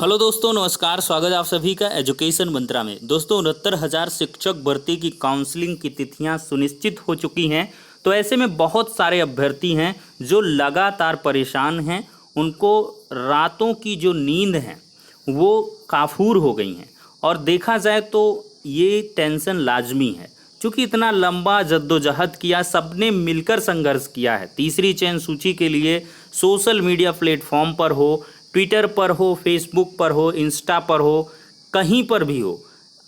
Hello दोस्तों, नमस्कार। स्वागत है आप सभी का एजुकेशन मंत्रा में। दोस्तों 69,000 शिक्षक भर्ती की काउंसलिंग की तिथियां सुनिश्चित हो चुकी हैं। तो ऐसे में बहुत सारे अभ्यर्थी हैं जो लगातार परेशान हैं। उनको रातों की जो नींद है वो काफूर हो गई हैं। और देखा जाए तो ये टेंशन लाजमी है, क्योंकि इतना लंबा जद्दोजहद किया, सबने मिलकर संघर्ष किया है तीसरी चयन सूची के लिए। सोशल मीडिया प्लेटफॉर्म पर हो, ट्विटर पर हो, फेसबुक पर हो, इंस्टा पर हो, कहीं पर भी हो।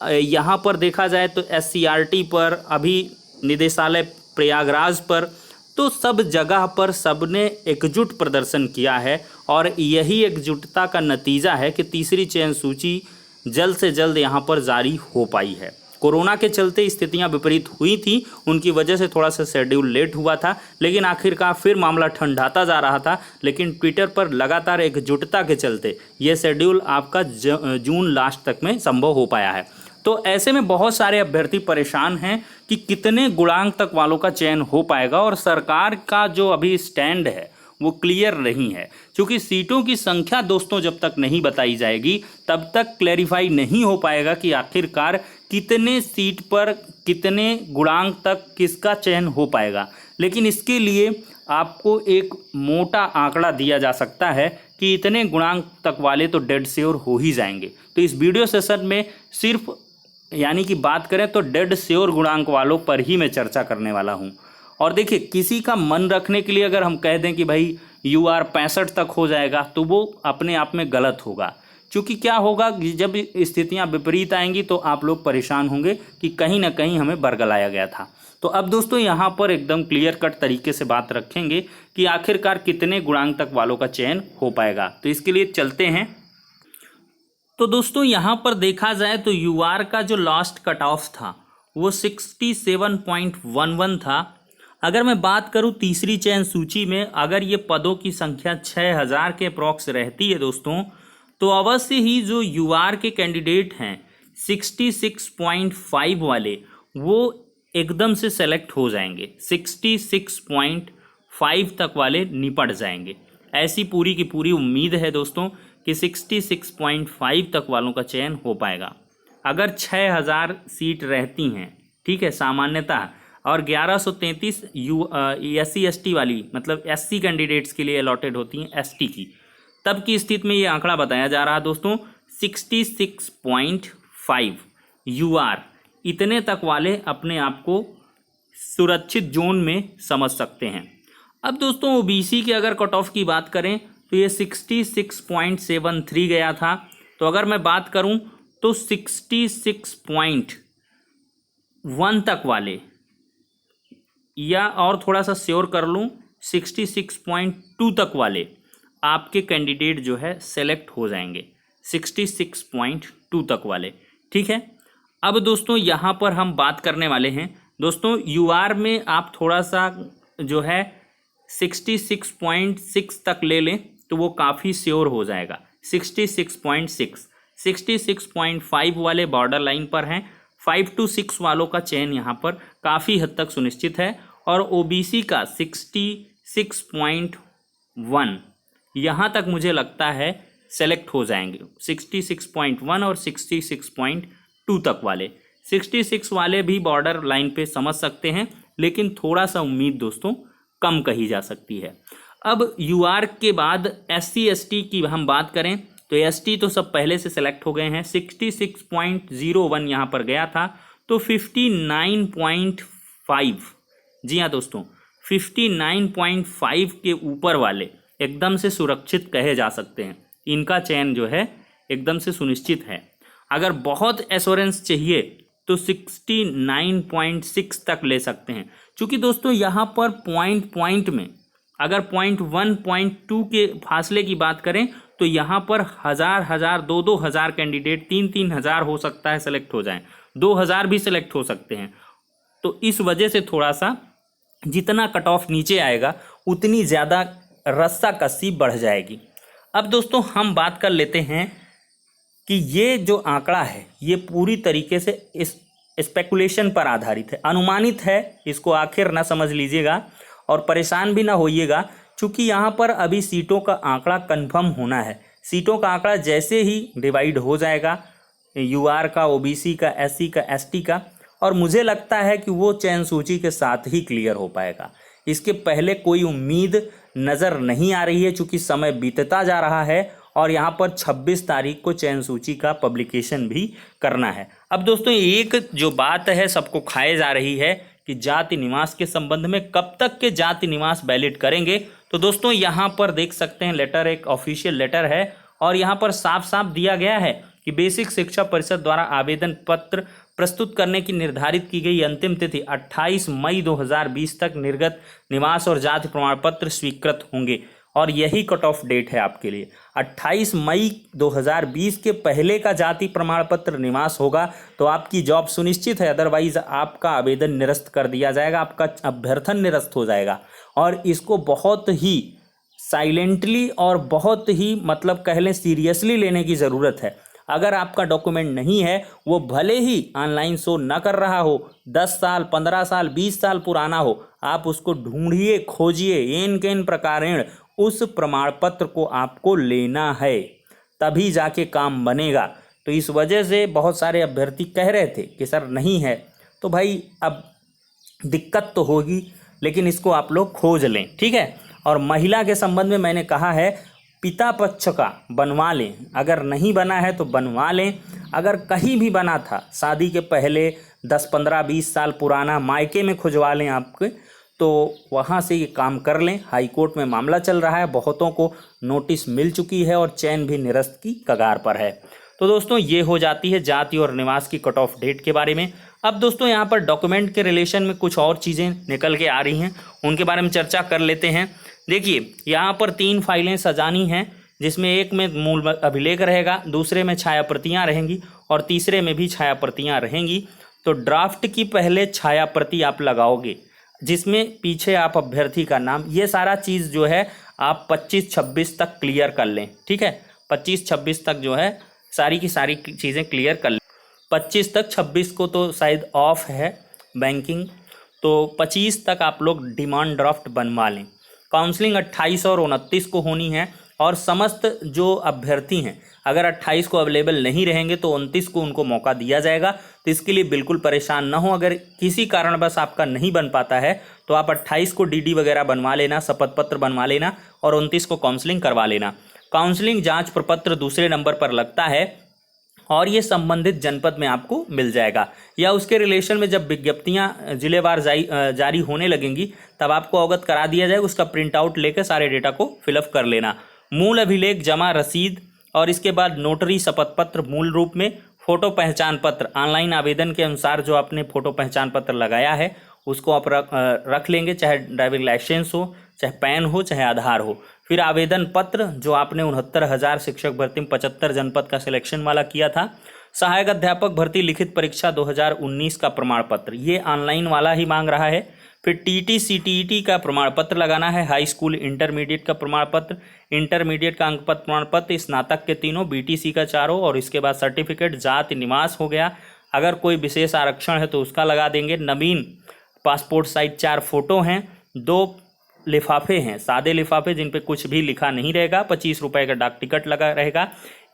यहाँ पर देखा जाए तो SCRT पर, अभी निदेशालय प्रयागराज पर, तो सब जगह पर सबने एकजुट प्रदर्शन किया है। और यही एकजुटता का नतीजा है कि तीसरी चयन सूची जल्द से जल्द यहाँ पर जारी हो पाई है। कोरोना के चलते स्थितियां विपरीत हुई थी, उनकी वजह से थोड़ा सा शेड्यूल लेट हुआ था, लेकिन आखिरकार फिर मामला ठंडाता जा रहा था। लेकिन ट्विटर पर लगातार एकजुटता के चलते यह शेड्यूल आपका जून लास्ट तक में संभव हो पाया है। तो ऐसे में बहुत सारे अभ्यर्थी परेशान हैं कि कितने गुणांक तक वालों का चयन हो पाएगा। और सरकार का जो अभी स्टैंड है वो क्लियर नहीं है, क्योंकि सीटों की संख्या दोस्तों जब तक नहीं बताई जाएगी तब तक क्लैरिफाई नहीं हो पाएगा कि आखिरकार कितने सीट पर कितने गुणांक तक किसका चयन हो पाएगा। लेकिन इसके लिए आपको एक मोटा आंकड़ा दिया जा सकता है कि इतने गुणांक तक वाले तो डेड श्योर हो ही जाएंगे। तो इस वीडियो सेशन में सिर्फ यानी कि बात करें तो डेड श्योर गुणांक वालों पर ही मैं चर्चा करने वाला हूं। और देखिए, किसी का मन रखने के लिए अगर हम कह दें कि भाई UR 65 तक हो जाएगा तो वो अपने आप में गलत होगा। क्योंकि क्या होगा कि जब स्थितियां विपरीत आएंगी तो आप लोग परेशान होंगे कि कहीं ना कहीं हमें बरगलाया गया था। तो अब दोस्तों यहाँ पर एकदम क्लियर कट तरीके से बात रखेंगे कि आखिरकार कितने गुणांक तक वालों का चयन हो पाएगा। तो इसके लिए चलते हैं। तो दोस्तों यहाँ पर देखा जाए तो UR का जो लास्ट कट ऑफ था वो 67.11 था। अगर मैं बात करूं तीसरी चयन सूची में, अगर ये पदों की संख्या 6,000 के अप्रॉक्स रहती है दोस्तों, तो अवश्य ही जो UR के कैंडिडेट हैं 66.5 वाले, वो एकदम से सेलेक्ट हो जाएंगे। 66.5 तक वाले निपट जाएंगे। ऐसी पूरी की पूरी उम्मीद है दोस्तों कि 66.5 तक वालों का चयन हो पाएगा। अगर 6,000 सीट रहती हैं, ठीक है, सामान्यतः, और 1133 SC ST वाली मतलब SC कैंडिडेट्स के लिए अलॉटेड होती हैं ST की, तब की स्थिति में ये आंकड़ा बताया जा रहा है दोस्तों 66.5 UR, इतने तक वाले अपने आप को सुरक्षित जोन में समझ सकते हैं। अब दोस्तों OBC के अगर कट ऑफ की बात करें तो ये 66.73 गया था। तो अगर मैं बात करूं तो 66.1 तक वाले, या और थोड़ा सा श्योर कर लूँ 66.2 तक वाले आपके कैंडिडेट जो है सेलेक्ट हो जाएंगे। 66.2 तक वाले, ठीक है। अब दोस्तों यहाँ पर हम बात करने वाले हैं दोस्तों UR में आप थोड़ा सा जो है 66.6 तक ले लें तो वो काफ़ी श्योर हो जाएगा। 66.6, 66.5 वाले बॉर्डर लाइन पर हैं। 5 to 6 वालों का चयन यहाँ पर काफ़ी हद तक सुनिश्चित है। और OBC का 66.1 यहाँ तक मुझे लगता है सेलेक्ट हो जाएंगे। 66.1 और 66.2 तक वाले, 66 वाले भी बॉर्डर लाइन पे समझ सकते हैं, लेकिन थोड़ा सा उम्मीद दोस्तों कम कही जा सकती है। अब UR के बाद SC ST की हम बात करें तो ST तो सब पहले से सेलेक्ट हो गए हैं। 66.01 यहाँ पर गया था, तो 59.5, जी हाँ दोस्तों, 59.5 के ऊपर वाले एकदम से सुरक्षित कहे जा सकते हैं। इनका चयन जो है एकदम से सुनिश्चित है। अगर बहुत एश्योरेंस चाहिए तो 69.6 तक ले सकते हैं, क्योंकि दोस्तों यहाँ पर पॉइंट में अगर 0.1 0.2 के फासले की बात करें तो यहाँ पर 1,000 2,000 कैंडिडेट 3,000 हो सकता है सेलेक्ट हो जाएं, 2,000 भी सेलेक्ट हो सकते हैं। तो इस वजह से थोड़ा सा जितना कट ऑफ नीचे आएगा उतनी ज़्यादा रस्साकसी बढ़ जाएगी। अब दोस्तों हम बात कर लेते हैं कि ये जो आंकड़ा है ये पूरी तरीके से इस स्पेकुलेशन पर आधारित है, अनुमानित है। इसको आखिर ना समझ लीजिएगा और परेशान भी ना होइएगा, क्योंकि यहाँ पर अभी सीटों का आंकड़ा कंफर्म होना है। सीटों का आंकड़ा जैसे ही डिवाइड हो जाएगा, यूआर का, ओबीसी का, एससी का, एसटी का, और मुझे लगता है कि वो चयन सूची के साथ ही क्लियर हो पाएगा। इसके पहले कोई उम्मीद नज़र नहीं आ रही है, चूँकि समय बीतता जा रहा है और यहाँ पर 26 तारीख को चयन सूची का पब्लिकेशन भी करना है। अब दोस्तों एक जो बात है सबको खाए जा रही है कि जाति निवास के संबंध में कब तक के जाति निवास वैलिड करेंगे। तो दोस्तों यहाँ पर देख सकते हैं लेटर, एक ऑफिशियल लेटर है और यहाँ पर साफ साफ दिया गया है कि बेसिक शिक्षा परिषद द्वारा आवेदन पत्र प्रस्तुत करने की निर्धारित की गई अंतिम तिथि 28 मई 2020 तक निर्गत निवास और जाति प्रमाण पत्र स्वीकृत होंगे और यही कट ऑफ डेट है आपके लिए। 28 मई 2020 के पहले का जाति प्रमाण पत्र निवास होगा तो आपकी जॉब सुनिश्चित है, अदरवाइज आपका आवेदन निरस्त कर दिया जाएगा, आपका अभ्यर्थन निरस्त हो जाएगा। और इसको बहुत ही साइलेंटली और बहुत ही मतलब कह लें सीरियसली लेने की ज़रूरत है। अगर आपका डॉक्यूमेंट नहीं है, वो भले ही ऑनलाइन शो न कर रहा हो, 10 साल 15 साल 20 साल पुराना हो, आप उसको ढूंढिए, खोजिए, एन केन प्रकारेण उस प्रमाण पत्र को आपको लेना है, तभी जाके काम बनेगा। तो इस वजह से बहुत सारे अभ्यर्थी कह रहे थे कि सर नहीं है, तो भाई अब दिक्कत तो होगी, लेकिन इसको आप लोग खोज लें, ठीक है। और महिला के संबंध में मैंने कहा है पिता पक्ष का बनवा लें, अगर नहीं बना है तो बनवा लें। अगर कहीं भी बना था शादी के पहले 10 15 20 साल पुराना, मायके में खुजवा लें आपके, तो वहाँ से ये काम कर लें। हाई कोर्ट में मामला चल रहा है, बहुतों को नोटिस मिल चुकी है और चयन भी निरस्त की कगार पर है। तो दोस्तों ये हो जाती है जाति और निवास की कट ऑफ डेट के बारे में। अब दोस्तों यहाँ पर डॉक्यूमेंट के रिलेशन में कुछ और चीज़ें निकल के आ रही हैं, उनके बारे में चर्चा कर लेते हैं। देखिए यहाँ पर 3 फाइलें सजानी हैं, जिसमें एक में मूल अभिलेख रहेगा, दूसरे में छाया प्रतियाँ रहेंगी और तीसरे में भी छाया प्रतियाँ रहेंगी। तो ड्राफ्ट की पहले छाया प्रति आप लगाओगे, जिसमें पीछे आप अभ्यर्थी का नाम, ये सारा चीज़ जो है आप 25-26 तक क्लियर कर लें, ठीक है। 25-26 तक जो है सारी की सारी चीज़ें क्लियर कर लें। 25 तक, 26 को तो शायद ऑफ है बैंकिंग, तो 25 तक आप लोग डिमांड ड्राफ्ट बनवा लें। काउंसलिंग 28 और 29 को होनी है और समस्त जो अभ्यर्थी हैं अगर 28 को अवेलेबल नहीं रहेंगे तो 29 को उनको मौका दिया जाएगा। तो इसके लिए बिल्कुल परेशान ना हो, अगर किसी कारणवश आपका नहीं बन पाता है तो आप 28 को डीडी वगैरह बनवा लेना, शपथ पत्र बनवा लेना और 29 को काउंसलिंग करवा लेना। काउंसलिंग जांच प्रपत्र दूसरे नंबर पर लगता है और ये संबंधित जनपद में आपको मिल जाएगा, या उसके रिलेशन में जब विज्ञप्तियाँ जिलेवार जारी होने लगेंगी तब आपको अवगत करा दिया जाएगा। उसका प्रिंट आउट लेकर सारे डेटा को फिलअप कर लेना। मूल अभिलेख जमा रसीद और इसके बाद नोटरी शपथ पत्र मूल रूप में, फ़ोटो पहचान पत्र ऑनलाइन आवेदन के अनुसार जो आपने फ़ोटो पहचान पत्र लगाया है उसको आप रख लेंगे, चाहे ड्राइविंग लाइसेंस हो, चाहे पैन हो, चाहे आधार हो। फिर आवेदन पत्र जो आपने 69,000 शिक्षक भर्ती में 75 जनपद का सिलेक्शन वाला किया था। सहायक अध्यापक भर्ती लिखित परीक्षा 2019 का प्रमाण पत्र, ये ऑनलाइन वाला ही मांग रहा है। फिर टीटी सीटीईटी का प्रमाण पत्र लगाना है, हाई स्कूल इंटरमीडिएट का प्रमाण पत्र, इंटरमीडिएट का अंक पत्र प्रमाण पत्र, स्नातक के तीनों, बीटीसी का 4, और इसके बाद सर्टिफिकेट, जाति निवास हो गया। अगर कोई विशेष आरक्षण है तो उसका लगा देंगे। नवीन पासपोर्ट साइज 4 फोटो हैं, 2 लिफाफे हैं, सादे लिफाफे जिन पे कुछ भी लिखा नहीं रहेगा, 25 रुपये का डाक टिकट लगा रहेगा।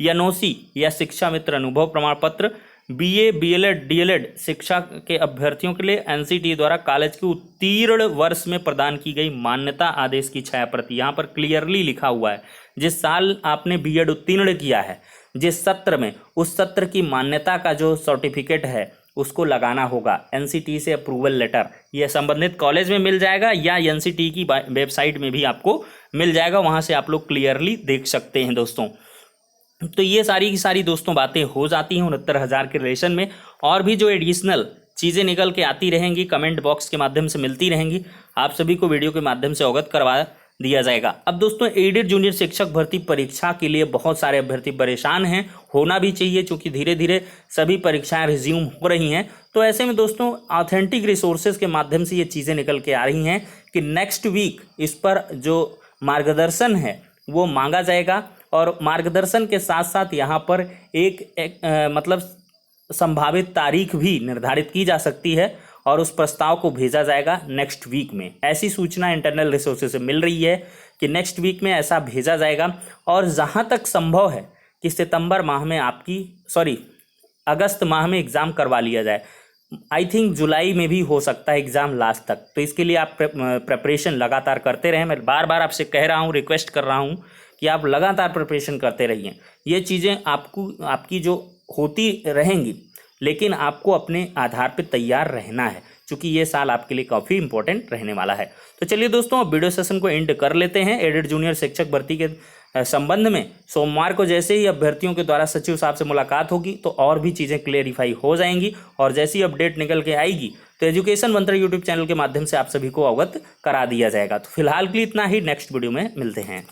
एनओसी या शिक्षा मित्र अनुभव प्रमाण पत्र, बीए बीएलएड डीएलएड शिक्षा के अभ्यर्थियों के लिए एनसीटी द्वारा कॉलेज के उत्तीर्ण वर्ष में प्रदान की गई मान्यता आदेश की छाया प्रति, यहाँ पर क्लियरली लिखा हुआ है जिस साल आपने बीएड उत्तीर्ण किया है, जिस सत्र में, उस सत्र की मान्यता का जो सर्टिफिकेट है उसको लगाना होगा। एनसीटी से अप्रूवल लेटर, ये संबंधित कॉलेज में मिल जाएगा या एनसीटी की वेबसाइट में भी आपको मिल जाएगा, वहाँ से आप लोग क्लियरली देख सकते हैं दोस्तों। तो ये सारी की सारी दोस्तों बातें हो जाती हैं 69,000 के रिलेशन में। और भी जो एडिशनल चीज़ें निकल के आती रहेंगी, कमेंट बॉक्स के माध्यम से मिलती रहेंगी, आप सभी को वीडियो के माध्यम से अवगत करवा दिया जाएगा। अब दोस्तों एडेड जूनियर शिक्षक भर्ती परीक्षा के लिए बहुत सारे अभ्यर्थी परेशान हैं, होना भी चाहिए क्योंकि धीरे धीरे सभी परीक्षाएं रिज्यूम हो रही हैं। तो ऐसे में दोस्तों ऑथेंटिक रिसोर्सेज के माध्यम से ये चीज़ें निकल के आ रही हैं कि नेक्स्ट वीक इस पर जो मार्गदर्शन है वो मांगा जाएगा, और मार्गदर्शन के साथ साथ यहाँ पर एक मतलब संभावित तारीख भी निर्धारित की जा सकती है। और उस प्रस्ताव को भेजा जाएगा नेक्स्ट वीक में। ऐसी सूचना इंटरनल रिसोर्सेज से मिल रही है कि नेक्स्ट वीक में ऐसा भेजा जाएगा। और जहाँ तक संभव है कि सितंबर माह में अगस्त माह में एग्ज़ाम करवा लिया जाए। आई थिंक जुलाई में भी हो सकता है एग्ज़ाम लास्ट तक। तो इसके लिए आप प्रिपरेशन लगातार करते रहें। मैं बार बार आपसे कह रहा हूँ, रिक्वेस्ट कर रहा हूँ कि आप लगातार प्रिपरेशन करते रहिए। ये चीज़ें आपकी जो होती रहेंगी, लेकिन आपको अपने आधार पे तैयार रहना है, क्योंकि ये साल आपके लिए काफ़ी इंपॉर्टेंट रहने वाला है। तो चलिए दोस्तों, अब वीडियो सेशन को एंड कर लेते हैं। एडेड जूनियर शिक्षक भर्ती के संबंध में सोमवार को जैसे ही अभ्यर्थियों के द्वारा सचिव साहब से मुलाकात होगी तो और भी चीज़ें क्लेरिफाई हो जाएंगी, और जैसी अपडेट निकल के आएगी तो एजुकेशन मंत्र यूट्यूब चैनल के माध्यम से आप सभी को अवगत करा दिया जाएगा। तो फिलहाल के लिए इतना ही, नेक्स्ट वीडियो में मिलते हैं।